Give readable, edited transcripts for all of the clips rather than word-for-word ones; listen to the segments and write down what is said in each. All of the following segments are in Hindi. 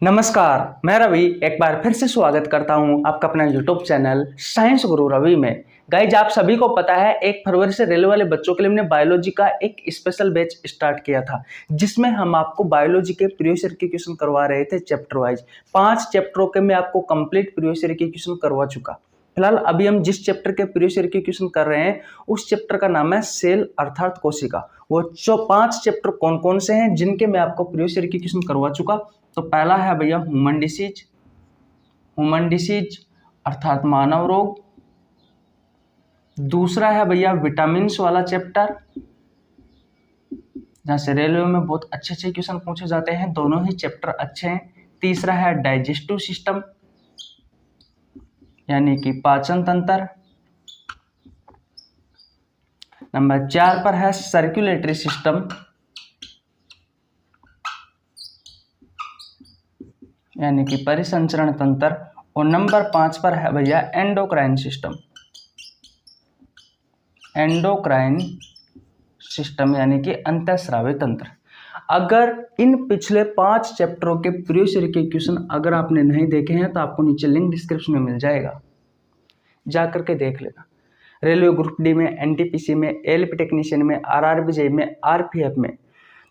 नमस्कार, मैं रवि एक बार फिर से स्वागत करता हूं आपका अपना यूट्यूब चैनल साइंस गुरु रवि में। गाइज, आप सभी को पता है 1 फरवरी से रेलवे वाले बच्चों के लिए हमने बायोलॉजी का एक स्पेशल बैच स्टार्ट किया था, जिसमें हम आपको बायोलॉजी के प्रीवियस ईयर के क्वेश्चन करवा रहे थे चैप्टर वाइज। 5 चैप्टरों के मैं आपको कंप्लीट प्रीवियस ईयर के क्वेश्चन करवा चुका। फिलहाल अभी हम जिस चैप्टर के प्रीवियस ईयर के क्वेश्चन कर रहे हैं उस चैप्टर का नाम है सेल अर्थात कोशिका। वो 5 चैप्टर कौन कौन से हैं जिनके मैं आपको प्रीवियस ईयर के क्वेश्चन करवा चुका। तो पहला है भैया ह्यूमन डिसीज अर्थात मानव रोग। दूसरा है भैया विटामिन्स वाला चैप्टर, जहां से रेलवे में बहुत अच्छे अच्छे क्वेश्चन पूछे जाते हैं, दोनों ही चैप्टर अच्छे हैं। तीसरा है डाइजेस्टिव सिस्टम यानी कि पाचन तंत्र। नंबर 4 पर है सर्कुलेटरी सिस्टम यानी कि परिसंचरण तंत्र। और नंबर 5 पर है भैया एंडोक्राइन सिस्टम यानी कि अंतःस्रावी तंत्र। अगर इन पिछले 5 चैप्टरों के प्रीवियस ईयर के क्वेश्चन अगर आपने नहीं देखे हैं तो आपको नीचे लिंक डिस्क्रिप्शन में मिल जाएगा, जा करके देख लेना। रेलवे ग्रुप डी में, एनटीपीसी में, एलपी टेक्नीशियन में, आरआरबी में, आरपीएफ में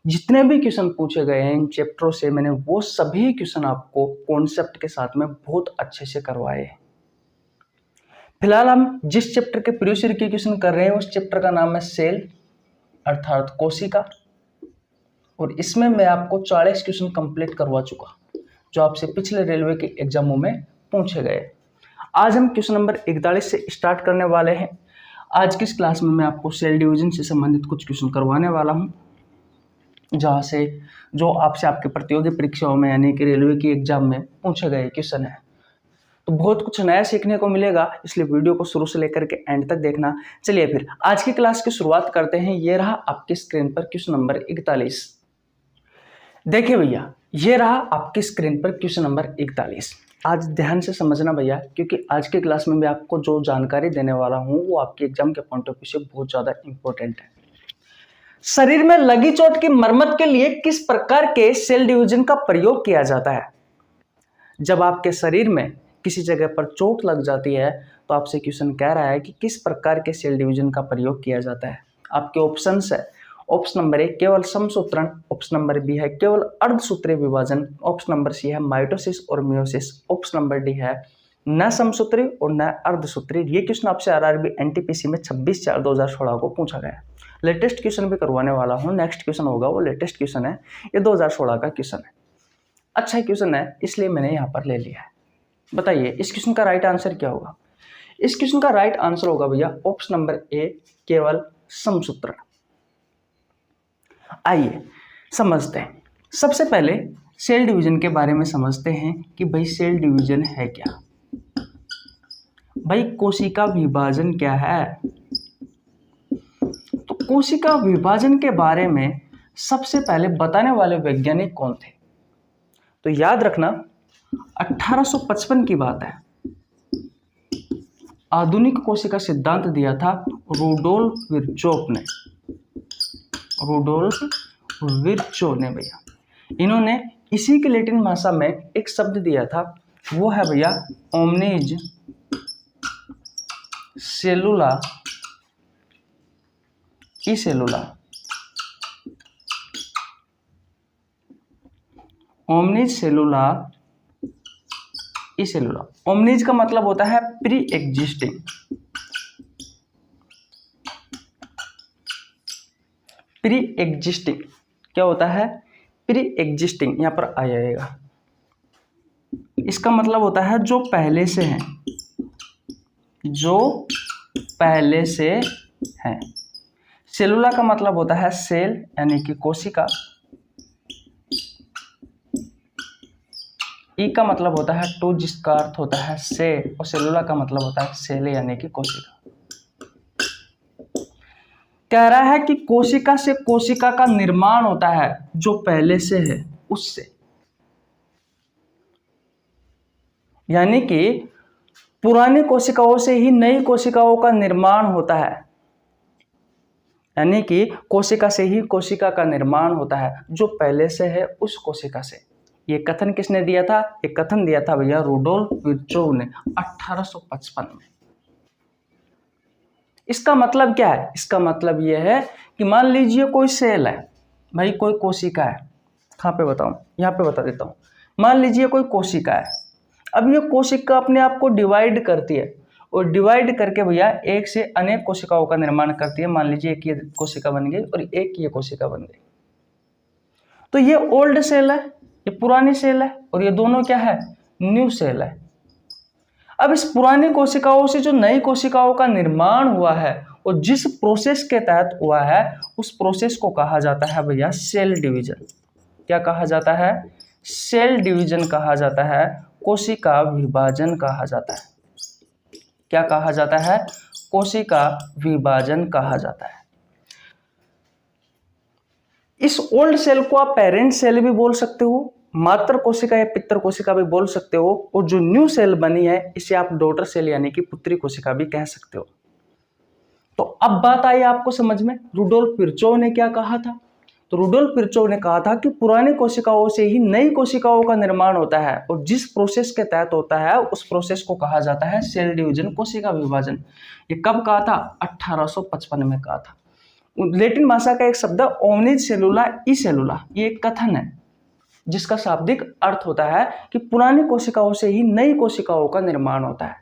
जितने भी क्वेश्चन पूछे गए हैं इन चैप्टरों से मैंने वो सभी क्वेश्चन आपको कॉन्सेप्ट के साथ में बहुत अच्छे से करवाए हैं। फिलहाल हम जिस चैप्टर के प्रीवियस ईयर के क्वेश्चन कर रहे हैं उस चैप्टर का नाम है सेल अर्थात कोशिका। और इसमें मैं आपको 40 क्वेश्चन कंप्लीट करवा चुका जो आपसे पिछले रेलवे के एग्जामों में पूछे गए। आज हम क्वेश्चन नंबर 41 से स्टार्ट करने वाले हैं। आज की इस क्लास में मैं आपको सेल डिवीजन से संबंधित कुछ क्वेश्चन करवाने वाला हूं, जहाँ से जो आपसे आपके प्रतियोगी परीक्षाओं में यानी कि रेलवे की एग्जाम में पूछे गए क्वेश्चन है। तो बहुत कुछ नया सीखने को मिलेगा, इसलिए वीडियो को शुरू से लेकर के एंड तक देखना। चलिए फिर आज की क्लास की शुरुआत करते हैं। ये रहा आपकी स्क्रीन पर क्वेश्चन नंबर 41। देखिए भैया, ये रहा आपकी स्क्रीन पर क्वेश्चन नंबर 41। आज ध्यान से समझना भैया, क्योंकि आज की क्लास में मैं आपको जो जानकारी देने वाला हूँ वो आपके एग्जाम के पॉइंट ऑफ व्यू से बहुत ज़्यादा इंपॉर्टेंट है। शरीर में लगी चोट की मरम्मत के लिए किस प्रकार के सेल डिवीजन का प्रयोग किया जाता है? जब आपके शरीर में किसी जगह पर चोट लग जाती है तो आपसे क्वेश्चन कह रहा है कि किस प्रकार के सेल डिवीजन का प्रयोग किया जाता है। आपके ऑप्शंस है, ऑप्शन नंबर 1 केवल समसूत्रण, ऑप्शन नंबर बी है केवल अर्धसूत्रीय विभाजन, ऑप्शन नंबर सी है माइटोसिस और मियोसिस, ऑप्शन नंबर डी है न समसूत्री और न अर्धसूत्री। ये क्वेश्चन आपसे आरआरबी एनटीपीसी में 26/4/2016 को पूछा गया है। लेटेस्ट क्वेश्चन भी करवाने वाला हूँ, नेक्स्ट क्वेश्चन होगा वो लेटेस्ट क्वेश्चन है, ये 2016 का क्वेश्चन है। अच्छा क्वेश्चन है इसलिए मैंने यहाँ पर ले लिया है। बताइए इस क्वेश्चन का राइट आंसर क्या होगा? इस क्वेश्चन का राइट आंसर होगा भैया ऑप्शन नंबर ए केवल समसूत्रण। आइए समझते हैं। सबसे पहले सेल डिवीजन के बारे में समझते हैं कि भाई सेल डिवीजन है क्या। भाई कोशिका विभाजन क्या है? तो कोशिका विभाजन के बारे में सबसे पहले बताने वाले वैज्ञानिक कौन थे? तो याद रखना 1855 की बात है। आधुनिक कोशिका सिद्धांत दिया था रूडोल्फ विर्चो ने भैया। इन्होंने इसी के लैटिन भाषा में एक शब्द दिया था, वो है भैया ओमनिज सेलुला इसेलुला। ओमनिज सेलुला इसेलुला। ओमनिज का मतलब होता है प्री एग्जिस्टिंग। प्री एग्जिस्टिंग क्या होता है? प्री एग्जिस्टिंग यहाँ पर आ जाएगा। इसका मतलब होता है जो पहले से है, जो पहले से है। सेलुला का मतलब होता है सेल यानी कि कोशिका। ई का मतलब होता है टू, जिसका अर्थ होता है से, और सेलुला का मतलब होता है सेल यानी कि कोशिका। कह रहा है कि कोशिका से कोशिका का निर्माण होता है जो पहले से है उससे, यानी कि पुरानी कोशिकाओं से ही नई कोशिकाओं का निर्माण होता है। यानी कि कोशिका से ही कोशिका का निर्माण होता है जो पहले से है उस कोशिका से। ये कथन किसने दिया था? ये कथन दिया था भैया रुडोल्फ विर्चोव ने 1855 में। इसका मतलब क्या है? इसका मतलब ये है कि मान लीजिए कोई सेल है भाई, कोई कोशिका है। कहाँ पे बताऊं? यहाँ पे बता देता हूँ। मान लीजिए कोई कोशिका है। अब ये कोशिका अपने आप को डिवाइड करती है और डिवाइड करके भैया एक से अनेक कोशिकाओं का निर्माण करती है। मान लीजिए एक ये कोशिका बन गई और एक ये कोशिका बन गई। तो ये ओल्ड सेल है, ये पुरानी सेल है, और ये दोनों क्या है? न्यू सेल है। अब इस पुरानी कोशिकाओं से जो नई कोशिकाओं का निर्माण हुआ है और जिस प्रोसेस के तहत हुआ है उस प्रोसेस को कहा जाता है भैया सेल डिवीजन। क्या कहा जाता है? सेल डिवीजन कहा जाता है, कोशिका विभाजन कहा जाता है। क्या कहा जाता है? कोशिका विभाजन कहा जाता है। इस ओल्ड सेल को आप पेरेंट सेल भी बोल सकते हो, मात्र कोशिका या पितर कोशिका भी बोल सकते हो, और जो न्यू सेल बनी है इसे आप डॉटर सेल यानी कि पुत्री कोशिका भी कह सकते हो। तो अब बात आई आपको समझ में, रुडोल्फ विर्चोव ने क्या कहा था? तो रुडोल्फ विर्चोव ने कहा था कि पुरानी कोशिकाओं से ही नई कोशिकाओं का निर्माण होता है और जिस प्रोसेस के तहत होता है उस प्रोसेस को कहा जाता है सेल डिवीजन, कोशिका विभाजन। ये कब कहा था? 1855 में कहा था। लैटिन भाषा का एक शब्द ओमनिज सेलुला ई सेलुला, ये एक कथन है जिसका शाब्दिक अर्थ होता है कि पुरानी कोशिकाओं से ही नई कोशिकाओं का निर्माण होता है।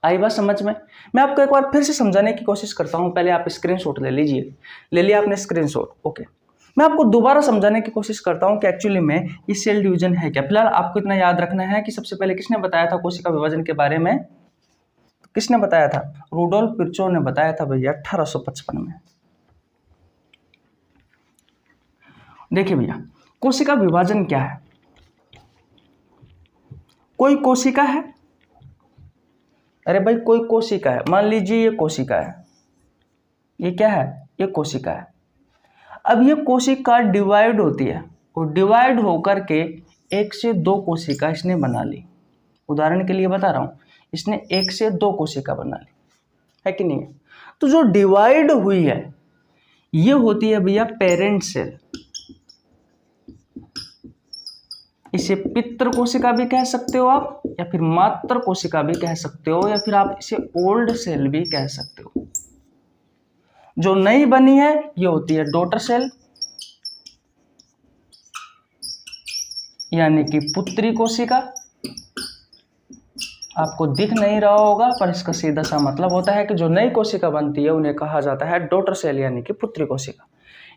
आई बात समझ में? मैं आपको एक बार फिर से समझाने की कोशिश करता हूं। पहले आप स्क्रीनशॉट ले लीजिए। ले लिया आपने स्क्रीनशॉट? ओके। मैं आपको दोबारा समझाने की कोशिश करता हूं कि एक्चुअली में ये सेल डिवीजन है क्या। फिलहाल आपको इतना याद रखना है कि सबसे पहले किसने बताया था कोशिका विभाजन के बारे में? किसने बताया था? रुडोल्फ विर्चोव ने बताया था भैया 1855 में। देखिए भैया, कोशिका विभाजन क्या है? कोई कोशिका है, अरे भाई कोई कोशिका है, मान लीजिए ये कोशिका है, ये क्या है? ये कोशिका है। अब ये कोशिका डिवाइड होती है और डिवाइड होकर के एक से दो कोशिका इसने बना ली। उदाहरण के लिए बता रहा हूं, इसने एक से दो कोशिका बना ली, है कि नहीं? तो जो डिवाइड हुई है ये होती है भैया पेरेंट सेल। इसे पितृ कोशिका भी कह सकते हो आप, या फिर मातृ कोशिका भी कह सकते हो, या फिर आप इसे ओल्ड सेल भी कह सकते हो। जो नई बनी है ये होती है डॉटर सेल यानी कि पुत्री कोशिका। आपको दिख नहीं रहा होगा पर इसका सीधा सा मतलब होता है कि जो नई कोशिका बनती है उन्हें कहा जाता है डॉटर सेल यानी कि पुत्री कोशिका।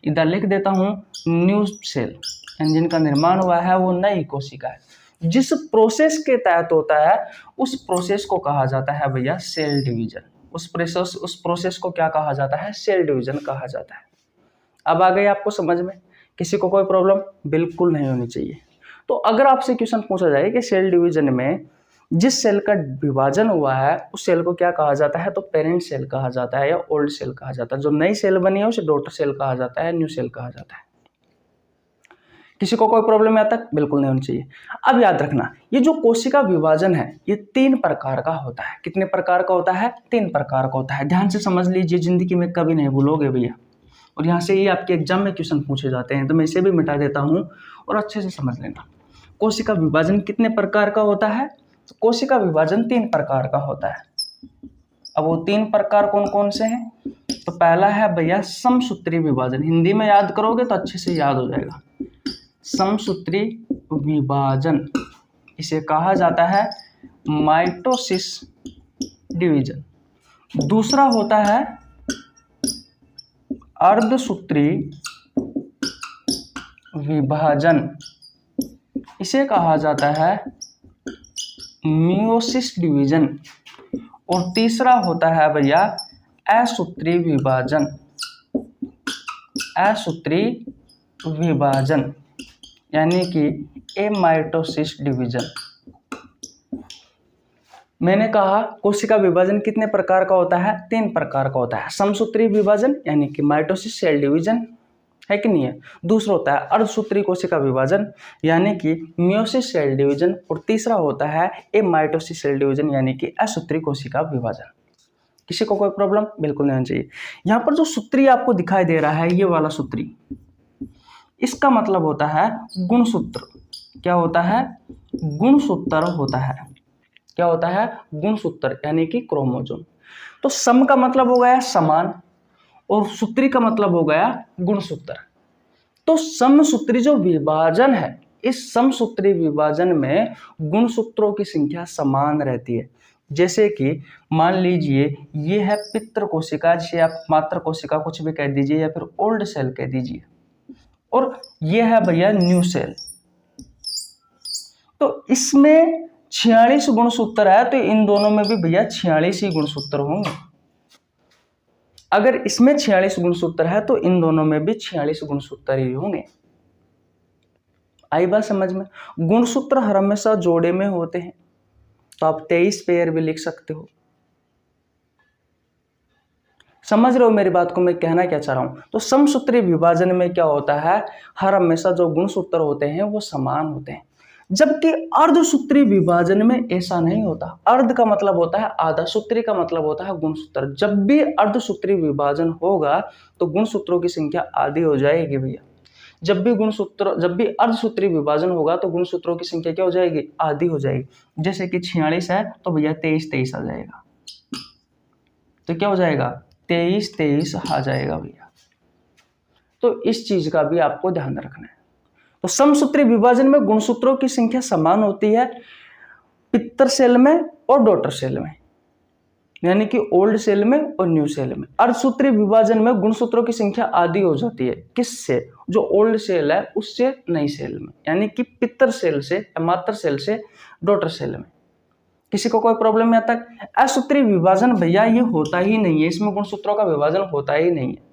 इधर लिख देता हूं न्यू सेल, जिनका निर्माण हुआ है वो नई कोशिका है। जिस प्रोसेस के तहत होता है उस प्रोसेस को कहा जाता है भैया सेल डिवीजन। उस प्रोसेस को क्या कहा जाता है? सेल डिवीजन कहा जाता है। अब आ गई आपको समझ में? किसी को कोई प्रॉब्लम बिल्कुल नहीं होनी चाहिए। तो अगर आपसे क्वेश्चन पूछा जाए कि सेल डिवीजन में जिस सेल का विभाजन हुआ है उस सेल को क्या कहा जाता है, तो पेरेंट सेल कहा जाता है या ओल्ड सेल कहा जाता है। जो नई सेल बनी है उसे डॉटर सेल कहा जाता है, न्यू सेल कहा जाता है। किसी को कोई प्रॉब्लम यहाँ तक बिल्कुल नहीं होनी चाहिए। अब याद रखना, ये जो कोशिका विभाजन है ये 3 प्रकार का होता है। कितने प्रकार का होता है? 3 प्रकार का होता है। ध्यान से समझ लीजिए, जिंदगी में कभी नहीं भूलोगे भैया। और यहाँ से ही आपके एग्जाम में क्वेश्चन पूछे जाते हैं, तो मैं इसे भी मिटा देता हूँ और अच्छे से समझ लेना। कोशिका विभाजन कितने प्रकार का होता है? तो कोशिका विभाजन 3 प्रकार का होता है। अब वो 3 प्रकार कौन कौन से हैं? तो पहला है भैया समसूत्री विभाजन। हिंदी में याद करोगे तो अच्छे से याद हो जाएगा। समसूत्री विभाजन, इसे कहा जाता है माइटोसिस डिवीजन। दूसरा होता है अर्धसूत्री विभाजन, इसे कहा जाता है मियोसिस डिवीजन। और तीसरा होता है भैया असूत्री विभाजन। असूत्री विभाजन यानी कि एमाइटोसिस डिवीजन। मैंने कहा कोशिका विभाजन कितने प्रकार का होता है? 3 प्रकार का होता है। समसूत्री विभाजन यानी कि माइटोसिस सेल डिवीजन, है कि नहीं है? दूसरा होता है अर्धसूत्री कोशिका विभाजन यानी कि मियोसिस सेल डिवीजन। और तीसरा होता है एमाइटोसिस सेल डिवीजन यानी कि असूत्री कोशिका विभाजन। किसी को कोई प्रॉब्लम बिल्कुल नहीं होनी चाहिए। यहाँ पर जो सूत्री आपको दिखाई दे रहा है ये वाला सूत्री, इसका मतलब होता है गुणसूत्र। क्या होता है? गुणसूत्र होता है। क्या होता है? गुणसूत्र यानी कि क्रोमोसोम। तो सम का मतलब हो गया समान और सूत्री का मतलब हो गया गुणसूत्र। तो समसूत्री जो विभाजन है, इस समसूत्री विभाजन में गुणसूत्रों की संख्या समान रहती है। जैसे कि मान लीजिए ये है पितृ कोशिका, जिसे आप मातृ कोशिका कुछ भी कह दीजिए या फिर ओल्ड सेल कह दीजिए, और ये है भैया न्यू सेल। तो इसमें 46 गुणसूत्र है, तो इन दोनों में भी भैया 46 ही गुणसूत्र होंगे। अगर इसमें 46 गुणसूत्र है तो इन दोनों में भी 46 गुणसूत्र ही होंगे। आई बात समझ में? गुणसूत्र हर हमेशा जोड़े में होते हैं, तो आप 23 पेयर भी लिख सकते हो। समझ रहे हो मेरी बात को, मैं कहना क्या चाह रहा हूं? तो समसूत्री विभाजन में क्या होता है, हर हमेशा जो गुणसूत्र होते हैं वो समान होते हैं, जबकि अर्धसूत्री विभाजन में ऐसा नहीं होता। अर्ध का मतलब होता है आधा, सूत्री का मतलब होता है गुणसूत्र। जब भी अर्धसूत्री विभाजन होगा तो गुणसूत्रों की संख्या आधी हो जाएगी भैया। जब भी अर्धसूत्री विभाजन होगा तो गुणसूत्रों की संख्या क्या हो जाएगी? आधी हो जाएगी। जैसे कि 46 है तो भैया 23 आ जाएगा। तो क्या हो जाएगा? 23 आ जाएगा भैया। तो इस चीज का भी आपको ध्यान रखना है। तो समसूत्री विभाजन में गुणसूत्रों की संख्या समान होती है पितर सेल में और डॉटर सेल में, यानी कि ओल्ड सेल में और न्यू सेल में। अर्धसूत्री विभाजन में गुणसूत्रों की संख्या आधी हो जाती है। किससे? जो ओल्ड सेल है उससे नई सेल में, यानी कि पितर सेल से या मातृ सेल से डॉटर सेल में। किसी को कोई प्रॉब्लम है तक? असूत्री विभाजन भैया ये होता ही नहीं है, इसमें गुणसूत्रों का विभाजन होता ही नहीं है,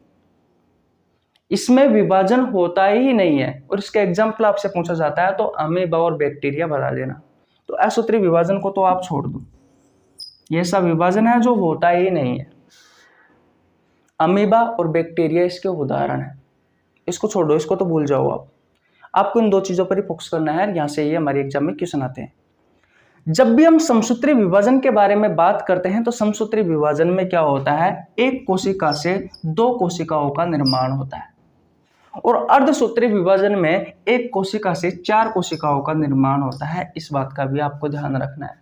इसमें विभाजन होता ही नहीं है। और इसका एग्जाम्पल आपसे पूछा जाता है तो अमीबा और बैक्टीरिया बता देना। तो असूत्री विभाजन को तो आप छोड़ दो, ये ऐसा विभाजन है जो होता ही नहीं है। अमीबा और बैक्टीरिया इसके उदाहरण है। इसको छोड़ो, इसको तो भूल जाओ आप। आपको इन दो चीजों पर ही फोकस करना है, यहां से ये हमारे एग्जाम में क्वेश्चन आते हैं। जब भी हम समसूत्री विभाजन के बारे में बात करते हैं तो समसूत्री विभाजन में क्या होता है, एक कोशिका से दो कोशिकाओं का निर्माण होता है, और अर्धसूत्री विभाजन में एक कोशिका से 4 कोशिकाओं का निर्माण होता है। इस बात का भी आपको ध्यान रखना है।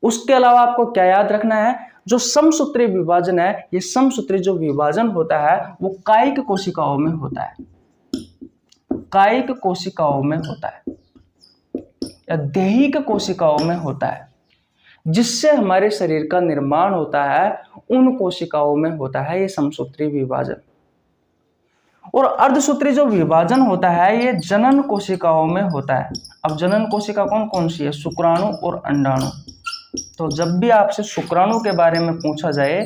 उसके अलावा आपको क्या याद रखना है, जो समसूत्री विभाजन है, ये समसूत्री जो विभाजन होता है वो कायिक कोशिकाओं में होता है, कायिक कोशिकाओं में होता है या दैहिक कोशिकाओं में होता है। जिससे हमारे शरीर का निर्माण होता है उन कोशिकाओं में होता है ये समसूत्री विभाजन। और अर्धसूत्री जो विभाजन होता है ये जनन कोशिकाओं में होता है। अब जनन कोशिका कौन कौन सी है? शुक्राणु और अंडाणु। तो जब भी आपसे शुक्राणु के बारे में पूछा जाए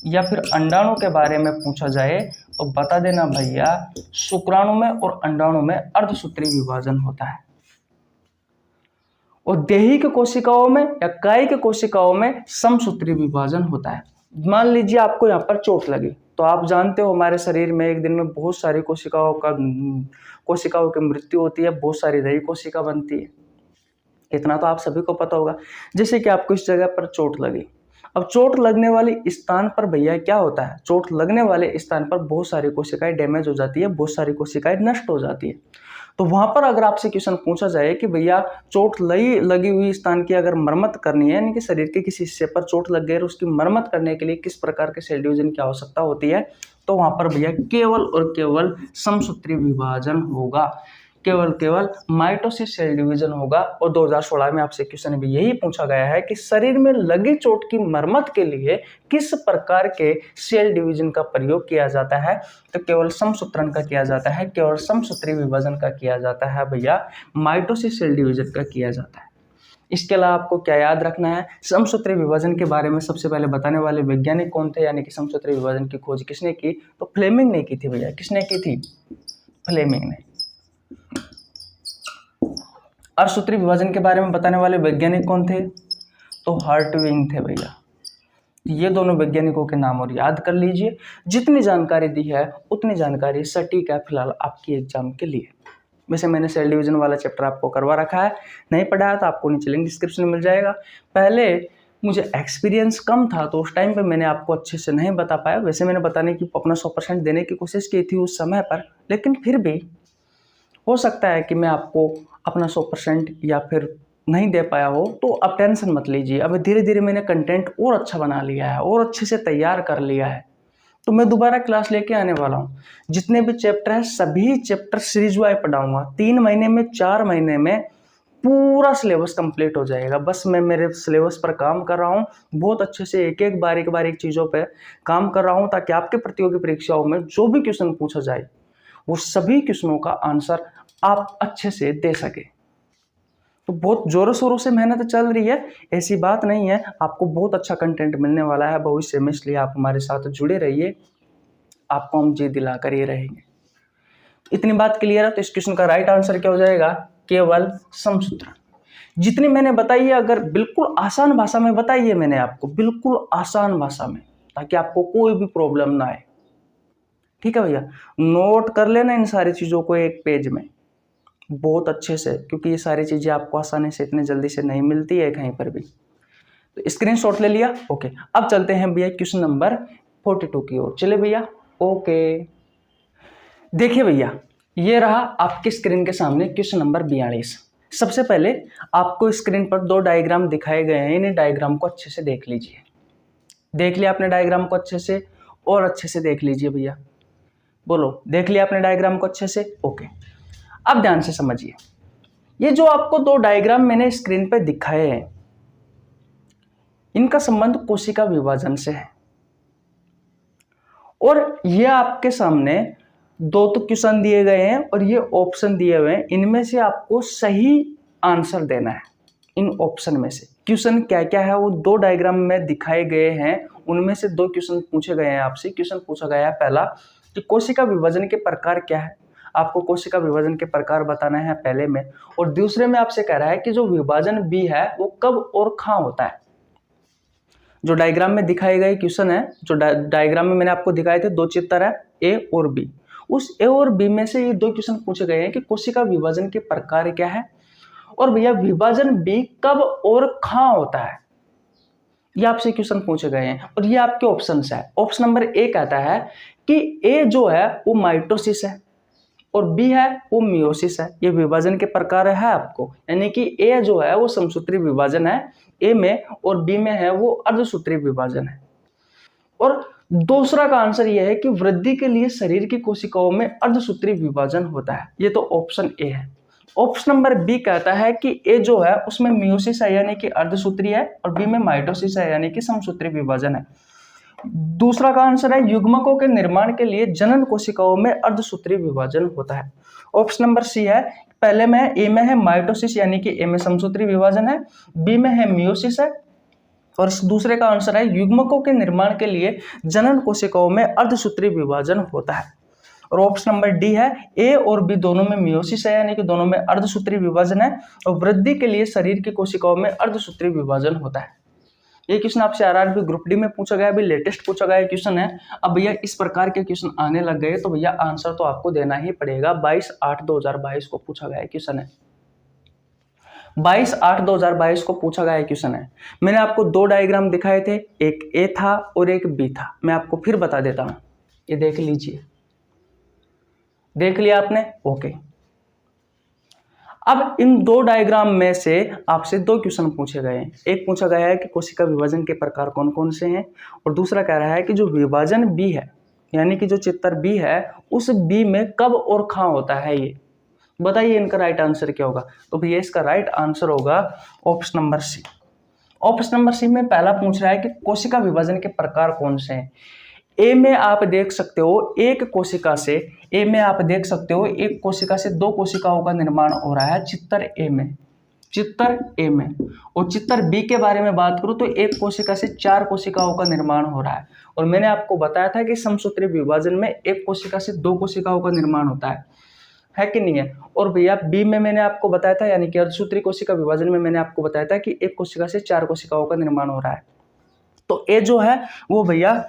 या फिर अंडाणु के बारे में पूछा जाए तो बता देना भैया शुक्राणु में और अंडाणु में अर्धसूत्री विभाजन होता है, और दैहिक कोशिकाओं में या कायिक कोशिकाओं में समसूत्री विभाजन होता है। मान लीजिए आपको यहाँ पर चोट लगी, तो आप जानते हो हमारे शरीर में एक दिन में बहुत सारी कोशिकाओं की मृत्यु होती है, बहुत सारी नई कोशिका बनती है। इतना तो आप सभी को पता होगा। जैसे कि आपको इस जगह पर चोट लगी, अब चोट लगने वाले स्थान पर भैया क्या होता है, चोट लगने वाले स्थान पर बहुत सारी कोशिकाएं डैमेज हो जाती है, बहुत सारी कोशिकाएं नष्ट हो जाती है। तो वहां पर अगर आपसे क्वेश्चन पूछा जाए कि भैया चोट लगी हुई स्थान की अगर मरम्मत करनी है, यानी कि शरीर के किसी हिस्से पर चोट लग गई और उसकी मरम्मत करने के लिए किस प्रकार के सेल डिवीजन की आवश्यकता होती है, तो वहां पर भैया केवल और केवल समसूत्री विभाजन होगा, केवल माइटोसिस सेल डिवीजन होगा। और 2016 में आपसे क्वेश्चन भी यही पूछा गया है कि शरीर में लगी चोट की मरम्मत के लिए किस प्रकार के सेल डिवीजन का प्रयोग किया जाता है, तो केवल समसूत्रण का किया जाता है, केवल समसूत्री विभाजन का किया जाता है भैया, माइटोसिस सेल डिवीजन का किया जाता है। इसके अलावा आपको क्या याद रखना है, समसूत्री विभाजन के बारे में सबसे पहले बताने वाले वैज्ञानिक कौन थे, यानी कि समसूत्री विभाजन की खोज किसने की, तो फ्लेमिंग ने की थी भैया। किसने की थी? फ्लेमिंग ने। अर्धसूत्री विभाजन के बारे में बताने वाले वैज्ञानिक कौन थे, तो हर्टविग थे भैया। ये दोनों वैज्ञानिकों के नाम और याद कर लीजिए। जितनी जानकारी दी है उतनी जानकारी सटीक है फिलहाल आपकी एग्जाम के लिए। वैसे मैंने सेल डिवीजन वाला चैप्टर आपको करवा रखा है, नहीं पढ़ा है तो आपको नीचे लिंक डिस्क्रिप्शन में मिल जाएगा। पहले मुझे एक्सपीरियंस कम था तो उस टाइम पे मैंने आपको अच्छे से नहीं बता पाया। वैसे मैंने बताने की अपना 100% देने की कोशिश की थी उस समय पर, लेकिन फिर भी हो सकता है कि मैं आपको अपना 100% या फिर नहीं दे पाया हो, तो आप टेंशन मत लीजिए। अब धीरे धीरे मैंने कंटेंट और अच्छा बना लिया है और अच्छे से तैयार कर लिया है, तो मैं दोबारा क्लास लेके आने वाला हूँ। जितने भी चैप्टर है सभी चैप्टर सीरीज वाइज पढ़ाऊंगा। 3 महीने में 4 महीने में पूरा सिलेबस कंप्लीट हो जाएगा। बस मैं मेरे सिलेबस पर काम कर रहा हूँ, बहुत अच्छे से एक एक बारीक चीज़ों पे काम कर रहा हूँ, ताकि आपके प्रतियोगी परीक्षाओं में जो भी क्वेश्चन पूछा जाए वो सभी क्वेश्चनों का आंसर आप अच्छे से दे सके। तो बहुत जोरों शोरों से मेहनत चल रही है, ऐसी बात नहीं है। आपको बहुत अच्छा कंटेंट मिलने वाला है भविष्य में, इसलिए आप हमारे साथ जुड़े रहिए, आपको हम जी दिला कर ही रहेंगे। इतनी बात क्लियर है। तो इस क्वेश्चन का राइट आंसर क्या हो जाएगा? केवल समसूत्र। जितनी मैंने बताई है, अगर बिल्कुल आसान भाषा में बताई है मैंने आपको, बिल्कुल आसान भाषा में, ताकि आपको कोई भी प्रॉब्लम ना आए। ठीक है भैया, नोट कर लेना इन सारी चीज़ों को एक पेज में बहुत अच्छे से, क्योंकि ये सारी चीज़ें आपको आसानी से इतने जल्दी से नहीं मिलती है कहीं पर भी। तो स्क्रीनशॉट ले लिया। ओके, अब चलते हैं भैया क्वेश्चन नंबर 42 की ओर। चले भैया। ओके, देखिए भैया, ये रहा आपके स्क्रीन के सामने क्वेश्चन नंबर 42। सबसे पहले आपको स्क्रीन पर 2 डायग्राम दिखाए गए हैं, इन्हें डायग्राम को अच्छे से देख लीजिए। देख लिया आपने डायग्राम को अच्छे से? और अच्छे से देख लीजिए भैया, बोलो देख लिया आपने डायग्राम को अच्छे से? ओके, अब ध्यान से समझिए। ये जो आपको 2 डायग्राम मैंने स्क्रीन पर दिखाए हैं, इनका संबंध कोशिका विभाजन से है। और ये आपके सामने 2 तो क्वेश्चन दिए गए हैं और ये ऑप्शन दिए हुए हैं, इनमें से आपको सही आंसर देना है। इन ऑप्शन में से क्वेश्चन क्या क्या है वो 2 डायग्राम में दिखाए गए हैं, उनमें से 2 क्वेश्चन पूछे गए हैं आपसे। क्वेश्चन पूछा गया है पहला कि कोशिका विभाजन के प्रकार क्या है, आपको कोशिका विभाजन के प्रकार बताना है पहले में। और दूसरे में आपसे कह रहा है कि जो विभाजन बी है वो कब और कहाँ होता है। जो डायग्राम में दिखाए गए क्वेश्चन है, जो डायग्राम में मैंने आपको दिखाए थे 2 चित्र है, ए और बी, उस ए और बी में से ये 2 क्वेश्चन पूछे गए हैं कि कोशिका विभाजन के प्रकार क्या है, और भैया विभाजन बी कब और कहाँ होता है, ये आपसे क्वेश्चन पूछे गए हैं। और ये आपके ऑप्शंस है। ऑप्शन नंबर ए कहता है कि ए जो है वो माइटोसिस है और बी है वो मियोसिस है। ये विभाजन के प्रकार है आपको, यानी कि ए जो है वो समसूत्री विभाजन है ए में, और बी में है वो अर्धसूत्री विभाजन है। और दूसरा का आंसर यह है कि वृद्धि के लिए शरीर की कोशिकाओं में अर्धसूत्री विभाजन होता है। ये तो ऑप्शन ए है। ऑप्शन नंबर बी कहता है कि ए जो है उसमें मियोसिस है यानी कि अर्धसूत्री है, और बी में माइटोसिस है यानी कि समसूत्री विभाजन है। दूसरा का आंसर है युग्मकों के निर्माण के लिए जनन कोशिकाओं में अर्धसूत्री विभाजन होता है। ऑप्शन नंबर सी है, पहले में ए में है माइटोसिस यानी कि ए में समसूत्री विभाजन है, बी में है मियोसिस है, और दूसरे का आंसर है युग्मकों के निर्माण के लिए जनन कोशिकाओं में अर्धसूत्री विभाजन होता है। और ऑप्शन नंबर डी है, ए और बी दोनों में मियोसिस है यानी कि दोनों में अर्धसूत्री विभाजन है, और वृद्धि के लिए शरीर की कोशिकाओं में अर्धसूत्री विभाजन होता है। ये क्वेश्चन आपसे आरआरबी ग्रुप डी में पूछा गया, अभी लेटेस्ट पूछा गया क्वेश्चन है। अब भैया इस प्रकार के क्वेश्चन आने लग गए तो भैया आंसर तो आपको देना ही पड़ेगा। 22/8/2022 को पूछा गया क्वेश्चन है। 22/8/2022 को पूछा गया क्वेश्चन है। मैंने आपको 2 डायग्राम दिखाए थे, एक ए था और एक बी था। मैं आपको फिर बता देता हूं, ये देख लीजिए। देख लिया आपने? ओके, अब इन 2 डायग्राम में से आपसे 2 क्वेश्चन पूछे गए हैं। एक पूछा गया है कि कोशिका विभाजन के प्रकार कौन कौन से हैं, और दूसरा कह रहा है कि जो विभाजन बी है यानी कि जो चित्र बी है उस बी में कब और कहाँ होता है। ये बताइए इनका राइट आंसर क्या होगा। तो भैया इसका राइट आंसर होगा option number C. Option number C में पहला पूछ रहा है कि कोशिका विभाजन के प्रकार कौन से हैं। ए में आप देख सकते हो एक कोशिका से, ए में आप देख सकते हो एक कोशिका से 2 कोशिकाओं का निर्माण हो रहा है चित्र ए में, चित्र ए में। और चित्र बी के बारे में बात करूं तो एक कोशिका से 4 कोशिकाओं का निर्माण हो रहा है। और मैंने आपको बताया था कि समसूत्री विभाजन में एक कोशिका से 2 कोशिकाओं का निर्माण होता है कि नहीं है। और भैया बी में मैंने आपको बताया था, यानी कि अर्धसूत्री कोशिका विभाजन में मैंने आपको बताया था कि एक कोशिका से 4 कोशिकाओं का निर्माण हो रहा है। तो ए जो है वो भैया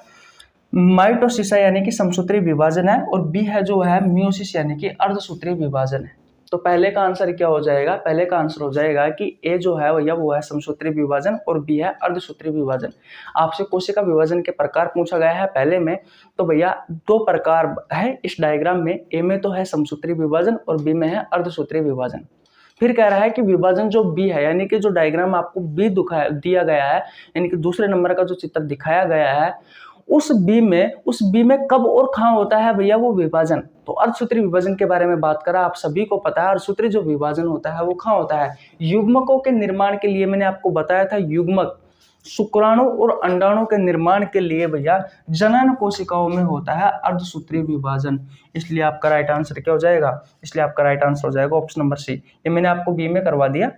माइटोसिस है यानी कि समसूत्री विभाजन है, और बी है जो है मियोसिस यानी कि अर्धसूत्री विभाजन है। तो पहले का आंसर क्या हो जाएगा, पहले का आंसर हो जाएगा कि ए जो है भैया वो है समसूत्री विभाजन और बी है अर्धसूत्री विभाजन। आपसे कोशिका विभाजन के प्रकार पूछा गया है पहले में, तो भैया दो प्रकार है इस डायग्राम में, ए में तो है समसूत्री विभाजन और बी में है अर्धसूत्री विभाजन। फिर कह रहा है कि विभाजन जो बी है, यानी कि जो डायग्राम आपको बी दिया गया है, यानी कि दूसरे नंबर का जो चित्र दिखाया गया है, उस बी में कब और कहां होता है भैया वो विभाजन। तो अर्धसूत्री विभाजन के बारे में बात करा, आप सभी को पता है अर्धसूत्री जो विभाजन होता है वो कहां होता है, युग्मकों के निर्माण के लिए। मैंने आपको बताया था युग्मक शुक्राणु और अंडाणु के निर्माण के लिए भैया जनन कोशिकाओं में होता है अर्धसूत्री विभाजन। इसलिए आपका राइट आंसर क्या हो जाएगा, इसलिए आपका राइट आंसर हो जाएगा ऑप्शन नंबर सी। ये मैंने आपको बी में करवा दिया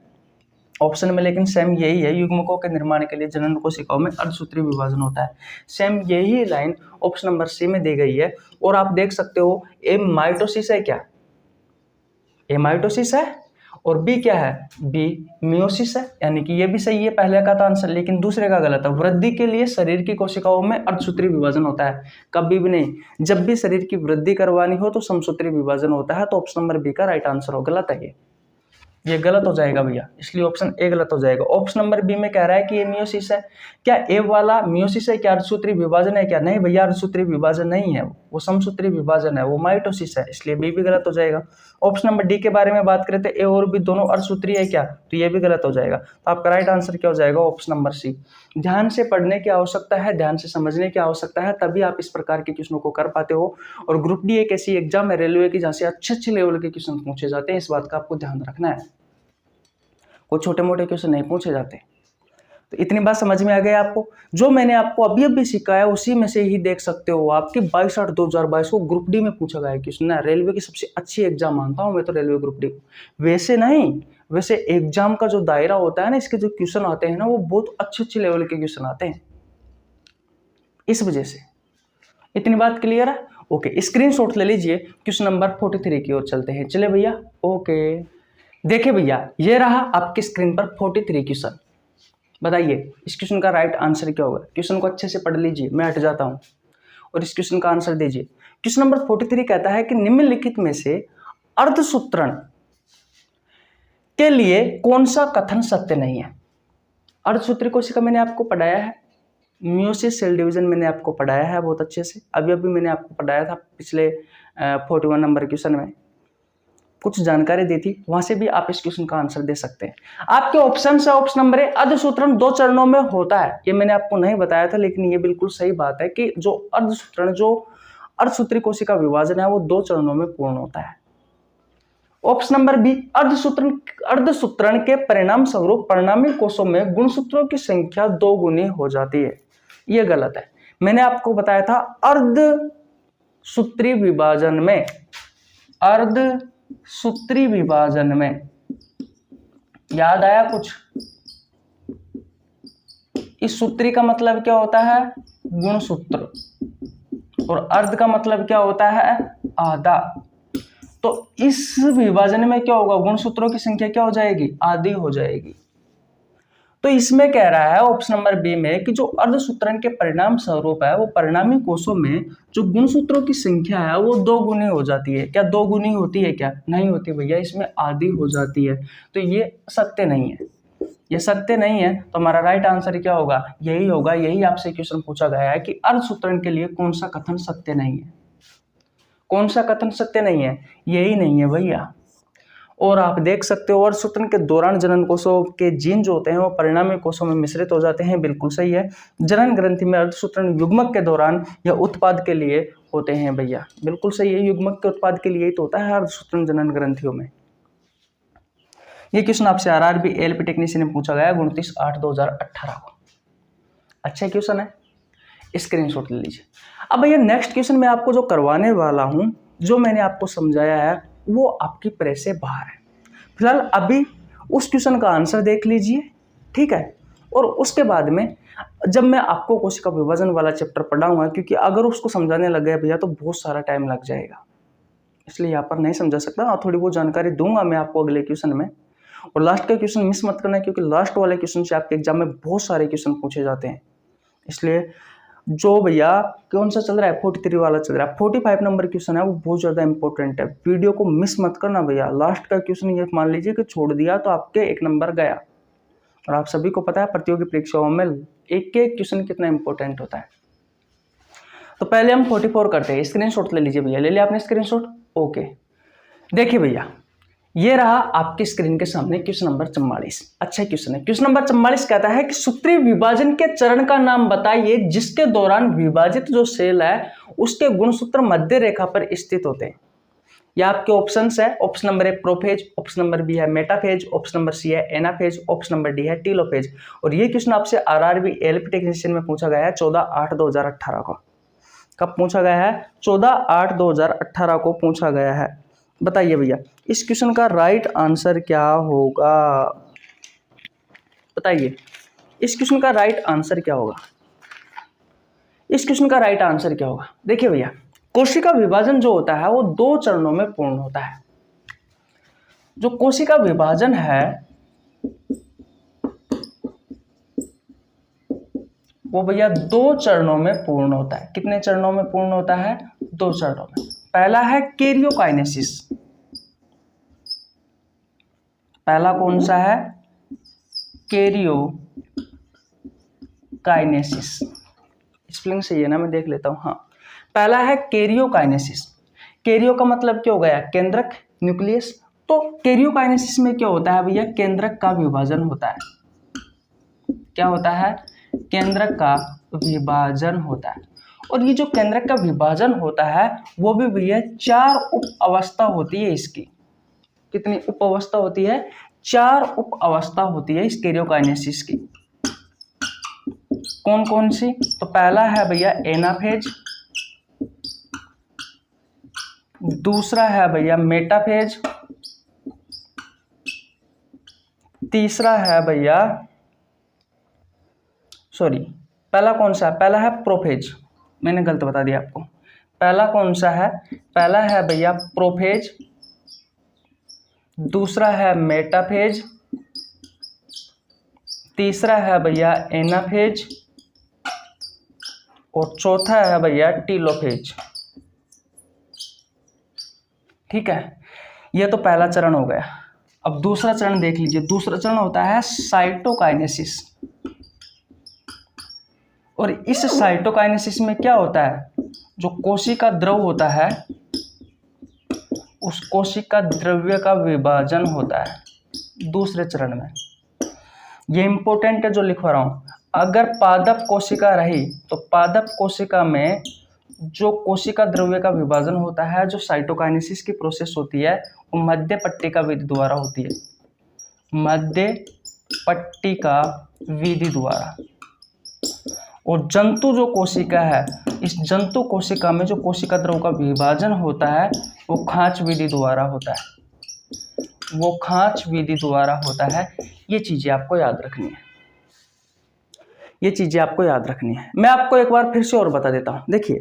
ऑप्शन में, लेकिन सेम यही है, युग्मकों के निर्माण के लिए जनन कोशिकाओं में अर्धसूत्री विभाजन होता है। सेम यही लाइन ऑप्शन नंबर सी में दी गई है। और आप देख सकते हो ए माइटोसिस है क्या, ए माइटोसिस है और बी क्या है, बी मियोसिस है, यानी कि ये भी सही है पहले का तो आंसर, लेकिन दूसरे का गलत है। वृद्धि के लिए शरीर की कोशिकाओं में अर्धसूत्री विभाजन होता है, कभी भी नहीं, जब भी शरीर की वृद्धि करवानी हो तो समसूत्री विभाजन होता है। तो ऑप्शन नंबर बी का राइट आंसर हो, गलत है ये गलत हो जाएगा भैया, इसलिए ऑप्शन ए गलत हो जाएगा। ऑप्शन नंबर बी में कह रहा है कि ये मियोसिस है, क्या ए वाला मियोसिस है, क्या अर्धसूत्री विभाजन है क्या, नहीं भैया अर्धसूत्री विभाजन नहीं है, वो समसूत्री विभाजन है, वो माइटोसिस है, इसलिए बी भी गलत हो जाएगा। ऑप्शन नंबर डी के बारे में बात करें तो ए और बी दोनों अर्धसूत्री है क्या, तो ये भी गलत हो जाएगा। तो आपका राइट आंसर क्या हो जाएगा, ऑप्शन नंबर सी। ध्यान से पढ़ने की आवश्यकता है, ध्यान से समझने की आवश्यकता है, तभी आप इस प्रकार के क्वेश्चनों को कर पाते हो। और ग्रुप डी एक ऐसी एग्जाम है रेलवे की जहाँ से अच्छे लेवल के क्वेश्चन पूछे जाते हैं, इस बात का आपको ध्यान रखना है, कोई छोटे मोटे क्वेश्चन नहीं पूछे जाते। तो इतनी बात समझ में आ गई आपको, जो मैंने आपको अभी सिखाया उसी में से ही देख सकते हो आपकी 22/8/2022 को ग्रुप डी में पूछा गया क्वेश्चन है। रेलवे की सबसे अच्छी एग्जाम मानता हूं मैं तो रेलवे ग्रुप डी को। वैसे नहीं, वैसे एग्जाम का जो दायरा होता है ना, इसके जो क्वेश्चन आते हैं ना, वो बहुत अच्छे लेवल के क्वेश्चन आते हैं, इस वजह से। इतनी बात क्लियर है, ओके। स्क्रीनशॉट ले लीजिए, क्वेश्चन नंबर 43 की ओर चलते हैं। चले भैया, ओके। देखिए भैया, ये रहा आपकी स्क्रीन पर 43 क्वेश्चन। बताइए इस क्वेश्चन का राइट आंसर क्या होगा। क्वेश्चन को अच्छे से पढ़ लीजिए, मैं हट जाता हूं और इस क्वेश्चन का आंसर दीजिए। क्वेश्चन नंबर 43 कहता है कि निम्नलिखित में से अर्धसूत्रण के लिए कौन सा कथन सत्य नहीं है। अर्धसूत्री कोशिका मैंने आपको पढ़ाया है, मियोसिस सेल डिवीजन मैंने आपको पढ़ाया है बहुत अच्छे से, अभी मैंने आपको पढ़ाया था पिछले 41 नंबर क्वेश्चन में कुछ जानकारी दी थी, वहां से भी आप इस क्वेश्चन का आंसर दे सकते हैं। आपके ऑप्शन है, ऑप्शन नंबर ए अर्धसूत्रण 2 चरणों में होता है। ये मैंने आपको नहीं बताया था, लेकिन ये बिल्कुल सही बात है कि जो अर्धसूत्रण, जो अर्धसूत्री कोशिका विभाजन है वो 2 चरणों में पूर्ण होता है। ऑप्शन नंबर बी अर्धसूत्रण के परिणाम स्वरूप परिणामी कोषों में गुणसूत्रों की संख्या 2 गुनी हो जाती है। ये गलत है। मैंने आपको बताया था अर्धसूत्री विभाजन में याद आया कुछ। इस सूत्री का मतलब क्या होता है, गुणसूत्र, और अर्ध का मतलब क्या होता है, आधा। तो इस विभाजन में क्या होगा, गुणसूत्रों की संख्या क्या हो जाएगी, आधी हो जाएगी। तो इसमें कह रहा है ऑप्शन नंबर बी में कि जो अर्धसूत्रण के परिणाम स्वरूप है वो परिणामी कोषों में जो गुणसूत्रों की संख्या है वो 2 गुनी हो जाती है। क्या 2 गुनी होती है क्या, नहीं होती भैया, इसमें आधी हो जाती है। तो ये सत्य नहीं है, ये सत्य नहीं है। तो हमारा राइट आंसर क्या होगा, यही होगा। यही आपसे क्वेश्चन पूछा गया है कि अर्धसूत्रण के लिए कौन सा कथन सत्य नहीं है, कौन सा कथन सत्य नहीं है, यही नहीं है भैया। और आप देख सकते हो अर्धसूत्रण के दौरान जनन कोषों के जीन जो होते हैं वो परिणामी कोषों में मिश्रित हो जाते हैं, बिल्कुल सही है। जनन ग्रंथि में अर्धसूत्रण युग्मक के दौरान या उत्पाद के लिए होते हैं भैया, बिल्कुल सही है। युग्मक के उत्पाद के लिए ही तो होता है अर्धसूत्रण जनन ग्रंथियों में। ये क्वेश्चन आपसे आरआरबी एलपी टेक्नीशियन में पूछा गया 29/8/2018 को। अच्छा क्वेश्चन है, स्क्रीनशॉट ले लीजिए। अब भैया नेक्स्ट क्वेश्चन मैं आपको जो करवाने वाला हूं, जो मैंने आपको समझाया है वो आपकी प्रेस से बाहर है। फिलहाल अभी उस क्वेश्चन का आंसर देख लीजिए, ठीक है। और उसके बाद में जब मैं आपको कोशिका विभाजन वाला चैप्टर पढ़ाऊंगा, क्योंकि अगर उसको समझाने लग गया भैया तो बहुत सारा टाइम लग जाएगा, इसलिए यहाँ पर नहीं समझा सकता। थोड़ी बहुत जानकारी दूंगा मैं आपको अगले क्वेश्चन में। और लास्ट का क्वेश्चन मिस मत करना, क्योंकि लास्ट वाले क्वेश्चन से आपके एग्जाम में बहुत सारे क्वेश्चन पूछे जाते हैं, इसलिए जो भैया कौन सा चल रहा है, 43 वाला चल रहा है। 45 नंबर क्वेश्चन है, वो बहुत ज़्यादा इंपॉर्टेंट है, वीडियो को मिस मत करना भैया। लास्ट का क्वेश्चन ये मान लीजिए कि छोड़ दिया तो आपके 1 नंबर गया। और आप सभी को पता है प्रतियोगी परीक्षाओं में एक एक क्वेश्चन कितना इंपॉर्टेंट होता है। तो पहले हम 44 करते हैं। स्क्रीनशॉट ले लीजिए भैया, ले लिया आपने स्क्रीनशॉट? ओके, देखिए भैया, ये रहा आपकी स्क्रीन के सामने क्वेश्चन नंबर 44। अच्छा क्वेश्चन है। क्वेश्चन नंबर 44 कहता है कि सूत्रीय विभाजन के चरण का नाम बताइए जिसके दौरान विभाजित जो सेल है उसके गुणसूत्र मध्य रेखा पर स्थित होते हैं। यह आपके ऑप्शंस है। Option number 1 prophase, option number B है मेटाफेज, ऑप्शन नंबर सी है एनाफेज, ऑप्शन नंबर डी है टीलोफेज। और ये क्वेश्चन आपसे आरआरबी एलपी टेक्नीशियन में पूछा गया है 14/8/2018 को। कब पूछा गया है? 14/8/2018 को पूछा गया है। बताइए भैया इस क्वेश्चन का राइट आंसर क्या होगा? बताइए इस क्वेश्चन का राइट आंसर क्या होगा? इस क्वेश्चन का राइट आंसर क्या होगा? देखिए भैया, कोशिका विभाजन जो होता है वो 2 चरणों में पूर्ण होता है। जो कोशिका विभाजन है वो भैया 2 चरणों में पूर्ण होता है। कितने चरणों में पूर्ण होता है? 2 चरणों में। पहला है कैरियोकाइनेसिस। पहला कौन सा है? कैरियोकाइनेसिस। स्पेलिंग सही है ना? मैं देख लेता हूं। हाँ, पहला है कैरियोकाइनेसिस। कैरियो का मतलब क्या हो गया? केंद्रक, न्यूक्लियस। तो कैरियोकाइनेसिस में क्या होता है भैया? केंद्रक का विभाजन होता है। क्या होता है? केंद्रक का विभाजन होता है। और ये जो केंद्रक का विभाजन होता है वो भी भैया 4 उप अवस्था होती है इसकी। कितनी उप अवस्था होती है? 4 उप अवस्था होती है इस कैरियोकाइनेसिस की। कौन कौन सी? तो पहला है भैया एनाफेज, दूसरा है भैया मेटाफेज, तीसरा है भैया पहला कौन सा है? पहला है प्रोफेज। मैंने गलत बता दिया आपको। पहला कौन सा है? पहला है भैया प्रोफेज, दूसरा है मेटाफेज, तीसरा है भैया एनाफेज और चौथा है भैया टीलोफेज। ठीक है, यह तो पहला चरण हो गया। अब दूसरा चरण देख लीजिए। दूसरा चरण होता है साइटोकाइनेसिस। और इस साइटोकाइनेसिस में क्या होता है? जो कोशिका द्रव होता है उस कोशिका द्रव्य का विभाजन होता है दूसरे चरण में। ये इंपॉर्टेंट है जो लिखवा रहा हूं। अगर पादप कोशिका रही तो पादप कोशिका में जो कोशिका द्रव्य का विभाजन होता है, जो साइटोकाइनेसिस की प्रोसेस होती है, वो मध्य पट्टिका विधि द्वारा होती है। मध्य पट्टिका विधि द्वारा। और जंतु जो कोशिका है, इस जंतु कोशिका में जो कोशिका द्रव का विभाजन होता है वो खांच विधि द्वारा होता है। वो खांच विधि द्वारा होता है। ये चीजें आपको याद रखनी है। ये चीजें आपको याद रखनी है। मैं आपको एक बार फिर से और बता देता हूं। देखिए,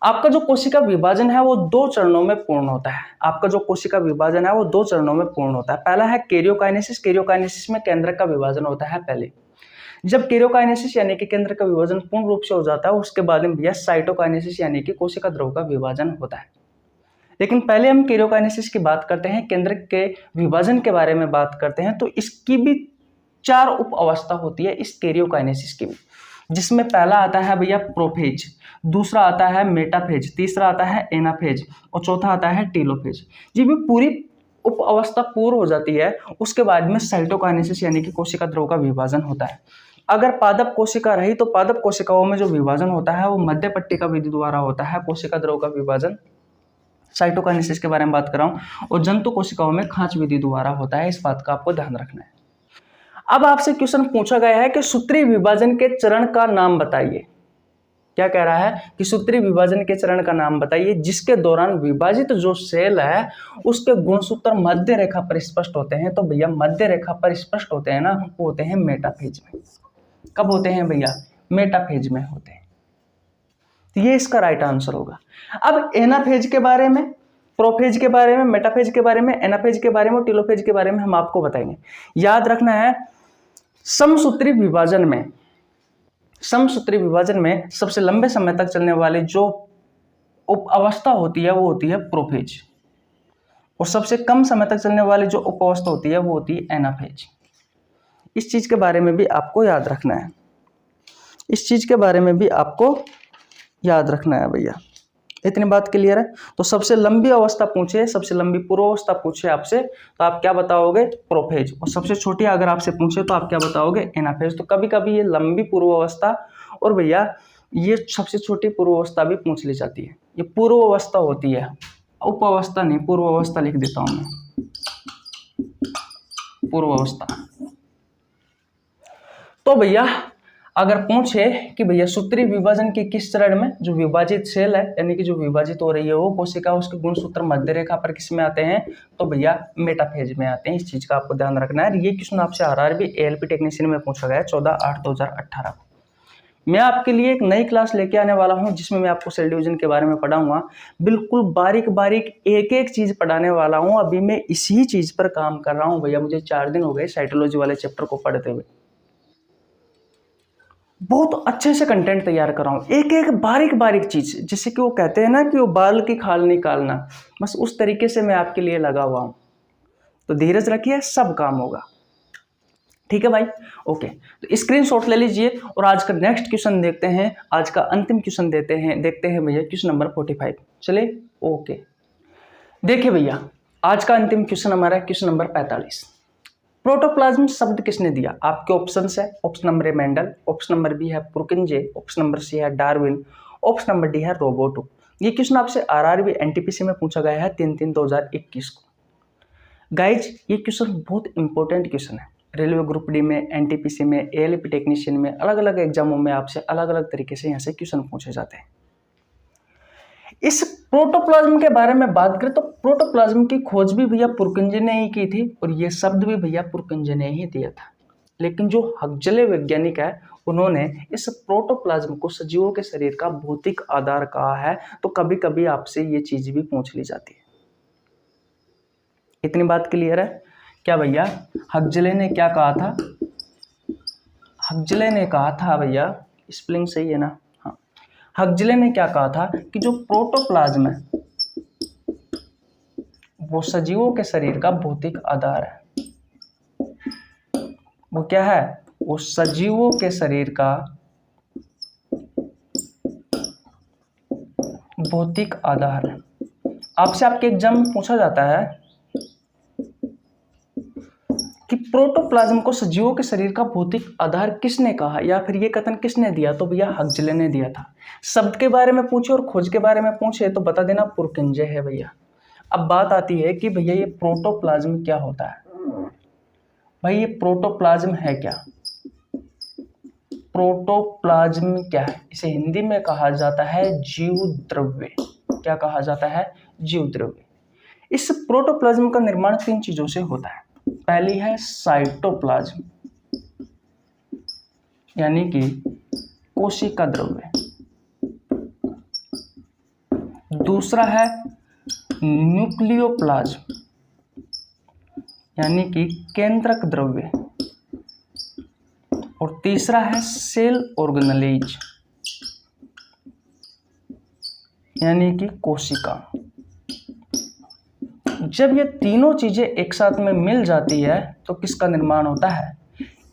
आपका जो कोशिका विभाजन है वो 2 चरणों में पूर्ण होता है। आपका जो कोशिका विभाजन है वो 2 चरणों में पूर्ण होता है। पहला है कैरियोकाइनेसिस। कैरियोकाइनेसिस में केंद्रक का विभाजन होता है पहले। जब कैरियोकाइनेसिस यानी कि केंद्र का विभाजन पूर्ण रूप से हो जाता है उसके बाद में भैया साइटोकाइनेसिस यानी कि कोशिका द्रव का विभाजन होता है। लेकिन पहले हम कैरियोकाइनेसिस की बात करते हैं, केंद्र के विभाजन के बारे में बात करते हैं। तो इसकी भी 4 उप अवस्था होती है इस कैरियोकाइनेसिस की भी, जिसमें पहला आता है भैया प्रोफेज, दूसरा आता है मेटाफेज, तीसरा आता है एनाफेज और चौथा आता है टीलोफेज। ये भी पूरी उप अवस्था पूर्ण हो जाती है उसके बाद में साइटोकाइनेसिस यानी कि कोशिका द्रव का विभाजन होता है। अगर पादप कोशिका रही तो पादप कोशिकाओं में जो विभाजन होता है वो मध्य पट्टिका विधि द्वारा होता है। कोशिका द्रव का विभाजन साइटोकाइनेसिस के बारे में बात कर रहा हूं। और जंतु कोशिकाओं में खांच विधि द्वारा होता है। इस बात का आपको ध्यान रखना है। अब आपसे क्वेश्चन पूछा गया है कि सूत्रीय विभाजन के चरण का नाम बताइए। क्या कह रहा है कि सूत्रीय विभाजन के चरण का नाम बताइए जिसके दौरान विभाजित जो सेल है उसके गुणसूत्र मध्य रेखा पर स्पष्ट होते हैं। तो भैया मध्य रेखा पर स्पष्ट होते हैं ना, वो होते हैं मेटाफेज में। कब होते हैं भैया? मेटाफेज में होते हैं। तो ये इसका राइट आंसर होगा। अब एनाफेज के बारे में, प्रोफेज के बारे में, मेटाफेज के बारे में, एनाफेज के बारे में और टीलोफेज के बारे में हम आपको बताएंगे। याद रखना है, समसूत्री विभाजन में समसूत्री विभाजन में सबसे लंबे समय तक चलने वाली जो उप अवस्था होती है वो होती है प्रोफेज, और सबसे कम समय तक चलने वाली जो उप अवस्था होती है वो होती है एनाफेज। इस चीज के बारे में भी आपको याद रखना है, इस चीज के बारे में भी आपको याद रखना है भैया। इतनी बात क्लियर है? तो सबसे लंबी अवस्था पूछे, सबसे लंबी पूर्वावस्था पूछे आपसे, तो आप क्या बताओगे? प्रोफेज। और सबसे छोटी अगर आपसे पूछे तो आप क्या बताओगे? एनाफेज। तो कभी कभी ये लंबी पूर्वावस्था और भैया ये सबसे छोटी पूर्वावस्था भी पूछ ली जाती है। ये पूर्वावस्था होती है, उपावस्था नहीं, पूर्वावस्था लिख देता हूं मैं, पूर्वावस्था। तो भैया अगर पूछे कि भैया सूत्री विभाजन के किस चरण में जो विभाजित सेल है, यानी कि जो विभाजित हो रही है वो कोशिका, उसके गुणसूत्र मध्य रेखा पर किस में आते हैं? तो भैया मेटाफेज में आते हैं। इस चीज का आपको ध्यान रखना है। ये क्वेश्चन आपसे आरआरबी एएलपी टेक्नीशियन में पूछा गया है 14/8/2018 को। मैं आपके लिए एक नई क्लास लेके आने वाला हूं जिसमें मैं आपको सेल डिवीजन के बारे में पढ़ाऊंगा, बिल्कुल बारीक बारीक एक एक चीज पढ़ाने वाला हूं। अभी मैं इसी चीज पर काम कर रहा हूं भैया, मुझे 4 दिन हो गए साइटोलॉजी वाले चैप्टर को पढ़ते हुए। बहुत अच्छे से कंटेंट तैयार कर रहा हूँ, एक एक बारीक बारीक चीज, जिससे कि वो कहते हैं ना कि वो बाल की खाल निकालना, बस उस तरीके से मैं आपके लिए लगा हुआ हूँ। तो धीरज रखिए, सब काम होगा। ठीक है भाई, ओके। तो स्क्रीनशॉट ले लीजिए और आज का नेक्स्ट क्वेश्चन देखते हैं, आज का अंतिम क्वेश्चन देखते हैं भैया, क्वेश्चन नंबर 45। चले, ओके। देखिए भैया, आज का अंतिम क्वेश्चन हमारा क्वेश्चन नंबर 45। प्रोटोप्लाज्म शब्द किसने दिया? आपके ऑप्शन है, option number A Mendel, option number B है पुरकिंजे, ऑप्शन नंबर सी है डार्विन, ऑप्शन नंबर डी है रोबोटो। ये क्वेश्चन आपसे आरआरबी एनटीपीसी में पूछा गया है 3/3/2021 को। गाइज ये क्वेश्चन बहुत इंपॉर्टेंट क्वेश्चन है। रेलवे ग्रुप डी में, एनटीपीसी में, एएलपी टेक्नीशियन में, अलग अलग एग्जामों में आपसे अलग अलग तरीके से यहाँ से क्वेश्चन पूछे जाते हैं। इस प्रोटोप्लाज्म के बारे में बात करें तो प्रोटोप्लाज्म की खोज भी भैया पुरकिंजे ने ही की थी और ये शब्द भी भैया पुरकिंजे ने ही दिया था। लेकिन जो हक्सले वैज्ञानिक है उन्होंने इस प्रोटोप्लाज्म को सजीवों के शरीर का भौतिक आधार कहा है। तो कभी कभी आपसे ये चीज भी पूछ ली जाती है। इतनी बात क्लियर है क्या भैया? हक्सले ने क्या कहा था? हक्सले ने कहा था भैया, स्पेलिंग सही है ना? हाँ, हक्सले ने क्या कहा था कि जो प्रोटोप्लाज्म है वो सजीवों के शरीर का भौतिक आधार है। वो क्या है? वो सजीवों के शरीर का भौतिक आधार है। आपसे आपके एग्जाम में पूछा जाता है कि प्रोटोप्लाज्म को सजीवों के शरीर का भौतिक आधार किसने कहा या फिर ये कथन किसने दिया? तो भैया हक्सले ने दिया था। शब्द के बारे में पूछे और खोज के बारे में पूछे तो बता देना पुरकिंजे है भैया। अब बात आती है कि भैया ये प्रोटोप्लाज्म क्या होता है? भाई ये प्रोटोप्लाज्म है क्या? प्रोटोप्लाज्म क्या है? इसे हिंदी में कहा जाता है जीव द्रव्य। क्या कहा जाता है? जीव द्रव्य। इस प्रोटोप्लाज्म का निर्माण 3 चीजों से होता है। पहली है साइटोप्लाज्म, यानी कि कोशिका द्रव्य। दूसरा है न्यूक्लियोप्लाज्म, यानी कि केंद्रक द्रव्य। और तीसरा है सेल ऑर्गेनेलिज, यानी कि कोशिका। जब ये तीनों चीजें एक साथ में मिल जाती है तो किसका निर्माण होता है?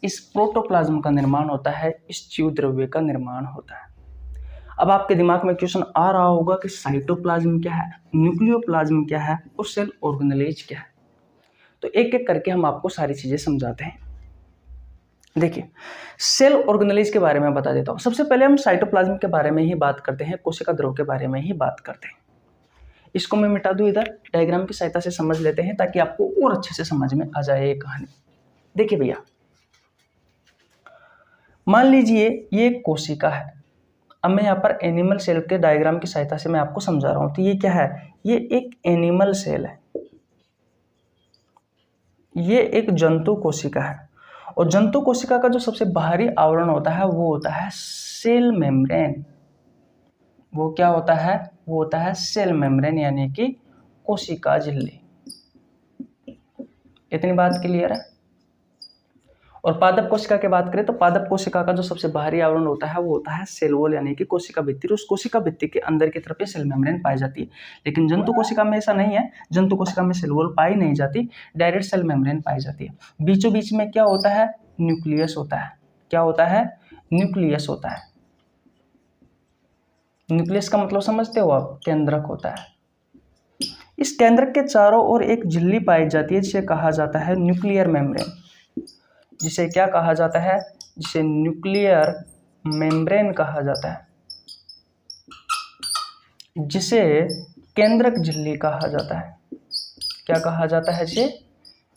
इस प्रोटोप्लाज्म का निर्माण होता है, इस जीव द्रव्य का निर्माण होता है। अब आपके दिमाग में क्वेश्चन आ रहा होगा कि साइटोप्लाज्म क्या है, न्यूक्लियोप्लाज्म क्या है और सेल ऑर्गेनेलिज क्या है। तो एक एक करके हम आपको सारी चीजें समझाते हैं। देखिए, सेल ऑर्गेनेलिज के बारे में बता देता हूं। सबसे पहले हम साइटोप्लाज्म के बारे में ही बात करते हैं, कोशिका द्रव्य के बारे में ही बात करते हैं। इसको मैं मिटा दूं, इधर डायग्राम की सहायता से समझ लेते हैं ताकि आपको और अच्छे से समझ में आ जाए ये कहानी। देखिए भैया, मान लीजिए ये एक कोशिका है। अब मैं यहाँ पर एनिमल सेल के डायग्राम की सहायता से मैं आपको समझा रहा हूं। तो ये क्या है? ये एक एनिमल सेल है, ये एक जंतु कोशिका है। और जंतु कोशिका का जो सबसे बाहरी आवरण होता है वो होता है सेल मेम्ब्रेन। वो क्या होता है? वो होता है सेल मेम्ब्रेन, यानी कि कोशिका झिल्ली। इतनी बात क्लियर है? और पादप कोशिका की बात करें तो पादप कोशिका का जो सबसे बाहरी आवरण होता है वो होता है सेल वॉल यानी कि कोशिका भित्ति। उस कोशिका भित्ति के अंदर की तरफ ये सेल मेम्ब्रेन पाई जाती है। लेकिन जंतु कोशिका में ऐसा नहीं है, जंतु कोशिका में सेल वॉल पाई नहीं जाती, डायरेक्ट सेल मेम्ब्रेन पाई जाती है। बीचों बीच में क्या होता है? न्यूक्लियस होता है। क्या होता है? न्यूक्लियस होता है। न्यूक्लियस का मतलब समझते हो आप? केंद्रक होता है। इस केंद्रक के चारों ओर एक झिल्ली पाई जाती है जिसे कहा जाता है न्यूक्लियर मेम्ब्रेन। जिसे क्या कहा जाता है? जिसे न्यूक्लियर मेम्ब्रेन कहा जाता है, जिसे केंद्रक झिल्ली कहा जाता है। क्या कहा जाता है? जिसे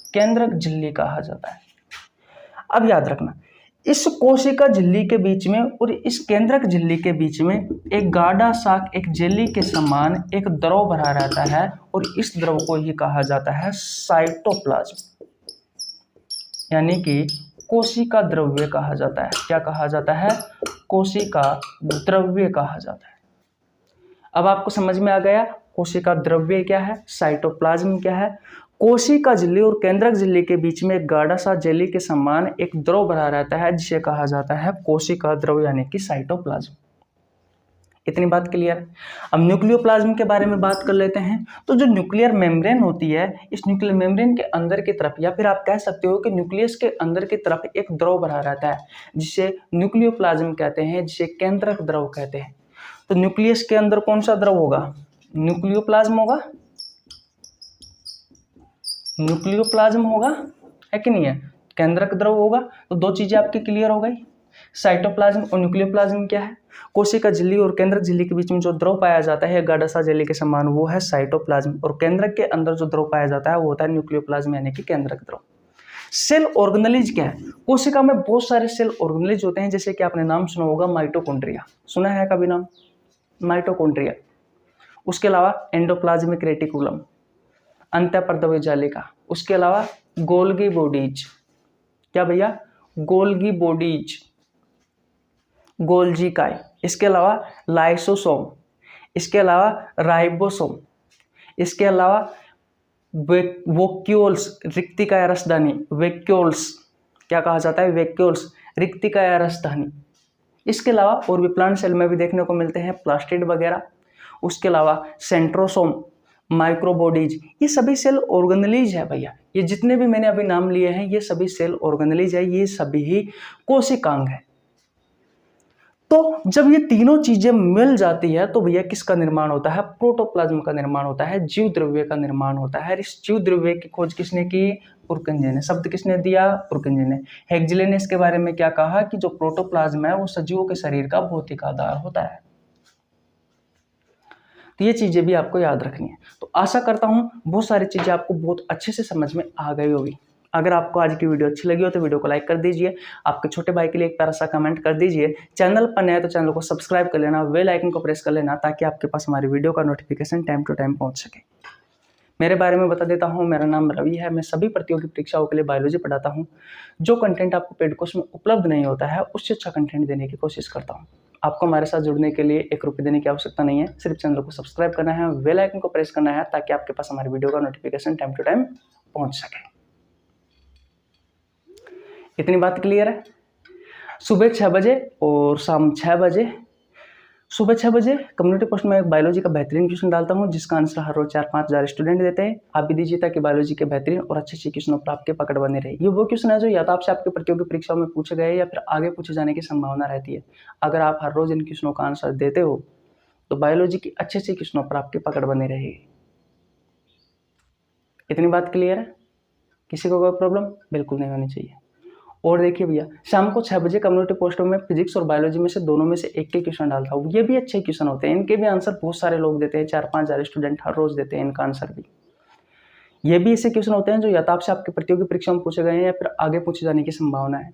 केंद्रक झिल्ली कहा जाता है। अब याद रखना, इस कोशिका झिल्ली के बीच में और इस केंद्रक झिल्ली के बीच में एक गाढ़ा सा, एक जेली के समान एक द्रव भरा रहता है और इस द्रव को ही कहा जाता है साइटोप्लाज्म, यानी कि कोशिका द्रव्य कहा जाता है। क्या कहा जाता है? कोशिका द्रव्य कहा जाता है। अब आपको समझ में आ गया कोशिका द्रव्य क्या है, साइटोप्लाज्म क्या है। कोशिका झिल्ली और केंद्रक झिल्ली के बीच में एक गाढ़ा सा जेली के समान एक द्रव भरा रहता है जिसे कहा जाता है कोशिका द्रव यानी कि साइटोप्लाज्म। इतनी बात क्लियर है। अब न्यूक्लियोप्लाज्म के बारे में बात कर लेते हैं। तो जो न्यूक्लियर मेम्ब्रेन होती है, इस न्यूक्लियर मेम्ब्रेन के अंदर की तरफ, या फिर आप कह सकते हो कि न्यूक्लियस के अंदर की तरफ एक द्रव भरा रहता है जिसे न्यूक्लियोप्लाज्म कहते हैं, जिसे केंद्रक द्रव कहते हैं। तो न्यूक्लियस के अंदर कौन सा द्रव होगा? न्यूक्लियोप्लाज्म होगा। न्यूक्लियोप्लाज्म होगा, है कि नहीं है? केंद्रक द्रव होगा। तो दो चीजें आपकी क्लियर हो गई। साइटोप्लाज्म और न्यूक्लियोप्लाज्म क्या है? कोशिका झिल्ली और केंद्रक झिल्ली के बीच में जो द्रव पाया जाता है गाढ़ा सा जेली के समान, वो है साइटोप्लाज्म। और केंद्रक के अंदर जो द्रव पाया जाता है वो होता है न्यूक्लियोप्लाज्म यानी कि केंद्रक द्रव। सेल ऑर्गेनेलिज क्या है? कोशिका में बहुत सारे सेल ऑर्गेनेलिज होते हैं, जैसे कि आपने नाम सुना होगा माइटोकॉन्ड्रिया। सुना है कभी नाम? माइटोकॉन्ड्रिया। उसके अलावा एंडोप्लाज्मिक रेटिकुलम, अंतःपर्दवीय जालिका। उसके अलावा गोल्गी बॉडीज। क्या भैया? गोल्गी बॉडीज, गोल्जी काय। इसके अलावा लाइसोसोम, इसके अलावा राइबोसोम, इसके अलावा वोक्यूल्स, रिक्तिका या रसदानी। वैक्यूल्स क्या कहा जाता है? वैक्यूल्स, रिक्तिका या रसदानी। इसके अलावा और भी प्लांट सेल में भी देखने को मिलते हैं, प्लास्टिड वगैरह। उसके अलावा सेंट्रोसोम, माइक्रोबॉडीज, ये सभी सेल ऑर्गेनेलिज है भैया। ये जितने भी मैंने अभी नाम लिए हैं ये सभी सेल ऑर्गेनेलिज है, ये सभी ही कोशिकांग है। तो जब ये तीनों चीजें मिल जाती है तो भैया किसका निर्माण होता है? प्रोटोप्लाज्म का निर्माण होता है, जीव द्रव्य का निर्माण होता है। इस जीव द्रव्य की खोज किसने की? पुरकंजे ने। शब्द किसने दिया? पुरकंजे ने। हेग्जिले ने इसके बारे में क्या कहा कि जो प्रोटोप्लाज्म है वो सजीवों के शरीर का भौतिक आधार होता है। तो ये चीजें भी आपको याद रखनी है। तो आशा करता हूं बहुत सारी चीजें आपको बहुत अच्छे से समझ में आ गई होगी। अगर आपको आज की वीडियो अच्छी लगी हो तो वीडियो को लाइक कर दीजिए। आपके छोटे भाई के लिए एक प्यारा सा कमेंट कर दीजिए। चैनल पर नया है तो चैनल को सब्सक्राइब कर लेना, बेल आइकन को प्रेस कर लेना, ताकि आपके पास हमारी वीडियो का नोटिफिकेशन टाइम टू टाइम पहुंच सके। मेरे बारे में बता देता हूं, मेरा नाम रवि है। मैं सभी प्रतियोगी परीक्षाओं के लिए बायोलॉजी पढ़ाता हूं। जो कंटेंट आपको पेड कोर्स में उपलब्ध नहीं होता है उससे अच्छा कंटेंट देने की कोशिश करता हूं। आपको हमारे साथ जुड़ने के लिए 1 रुपये देने की आवश्यकता नहीं है, सिर्फ चैनल को सब्सक्राइब करना है, बेल आइकन को प्रेस करना है, ताकि आपके पास हमारी वीडियो का नोटिफिकेशन टाइम टू टाइम पहुंच सके। इतनी बात क्लियर है? सुबह 6 बजे और शाम 6 बजे, सुबह 6 बजे कम्युनिटी पोस्ट में बायोलॉजी का बेहतरीन क्वेश्चन डालता हूं, जिसका आंसर हर रोज 4-5 हज़ार स्टूडेंट देते हैं। आप भी दीजिए ताकि बायोलॉजी के बेहतरीन और अच्छे क्वेश्चनों पर आपके पकड़ बने रहे। ये वो क्वेश्चन है जो या तो आपसे आपके प्रतियोगी परीक्षाओं में पूछे गए या फिर आगे पूछे जाने की संभावना रहती है। अगर आप हर रोज इन क्वेश्चनों का आंसर देते हो तो बायोलॉजी की अच्छे क्वेश्चनों पर आपकी पकड़ बनी रहेगी। इतनी बात क्लियर है? किसी को कोई प्रॉब्लम बिल्कुल नहीं होनी चाहिए। और देखिए भैया, शाम को 6 बजे कम्युनिटी पोस्ट में फिजिक्स और बायोलॉजी में से दोनों में से एक के क्वेश्चन डालता हूँ। ये भी अच्छे क्वेश्चन होते हैं, इनके भी आंसर बहुत सारे लोग देते हैं, 4-5 हज़ार स्टूडेंट हर रोज देते हैं इनका आंसर भी। ये भी ऐसे क्वेश्चन होते हैं जो या तो आपसे आपके प्रतियोगी परीक्षा में पूछे गए हैं या फिर आगे पूछे जाने की संभावना है,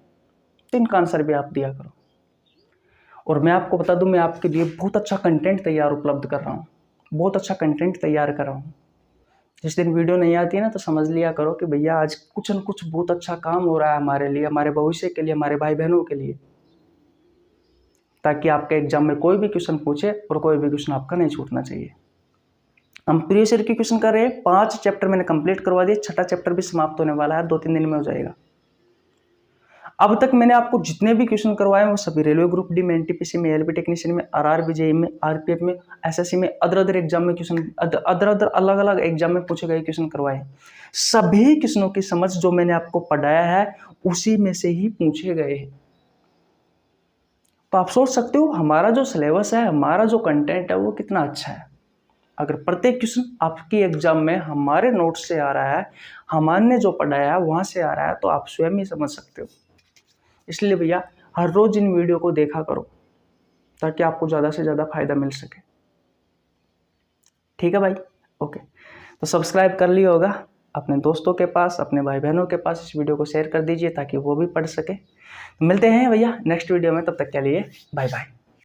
तो इनका आंसर भी आप दिया करो। और मैं आपको बता दूं, मैं आपके लिए बहुत अच्छा कंटेंट तैयार उपलब्ध कर रहा हूँ, बहुत अच्छा कंटेंट तैयार कर रहा हूँ। जिस दिन वीडियो नहीं आती है ना तो समझ लिया करो कि भैया आज कुछ न कुछ बहुत अच्छा काम हो रहा है हमारे लिए, हमारे भविष्य के लिए, हमारे भाई बहनों के लिए, ताकि आपके एग्जाम में कोई भी क्वेश्चन पूछे और कोई भी क्वेश्चन आपका नहीं छूटना चाहिए। हम प्रीवियस ईयर के क्वेश्चन कर रहे हैं, 5 चैप्टर मैंने कंप्लीट करवा दिए, 6ठा चैप्टर भी समाप्त होने वाला है, 2-3 दिन में हो जाएगा। अब तक मैंने आपको जितने भी क्वेश्चन करवाए हैं वो सभी रेलवे ग्रुप डी में, एनटीपीसी में, एलपी टेक्नीशियन में, आरआरबी जेईई में, आरपीएफ में, एसएससी में, अदर एग्जाम में क्वेश्चन, अदर अलग अलग एग्जाम में पूछे गए क्वेश्चन करवाए हैं। सभी क्वेश्चनों की समझ जो मैंने आपको पढ़ाया है उसी में से ही पूछे गए हैं। तो आप सोच सकते हो हमारा जो सिलेबस है, हमारा जो कंटेंट है वो कितना अच्छा है। अगर प्रत्येक क्वेश्चन आपकी एग्जाम में हमारे नोट्स से आ रहा है, हमने जो पढ़ाया है वहां से आ रहा है, तो आप स्वयं ही समझ सकते हो। इसलिए भैया हर रोज इन वीडियो को देखा करो ताकि आपको ज़्यादा से ज़्यादा फायदा मिल सके। ठीक है भाई, ओके। तो सब्सक्राइब कर लिया होगा, अपने दोस्तों के पास, अपने भाई बहनों के पास इस वीडियो को शेयर कर दीजिए ताकि वो भी पढ़ सके। तो मिलते हैं भैया नेक्स्ट वीडियो में, तब तक के लिए बाय बाय।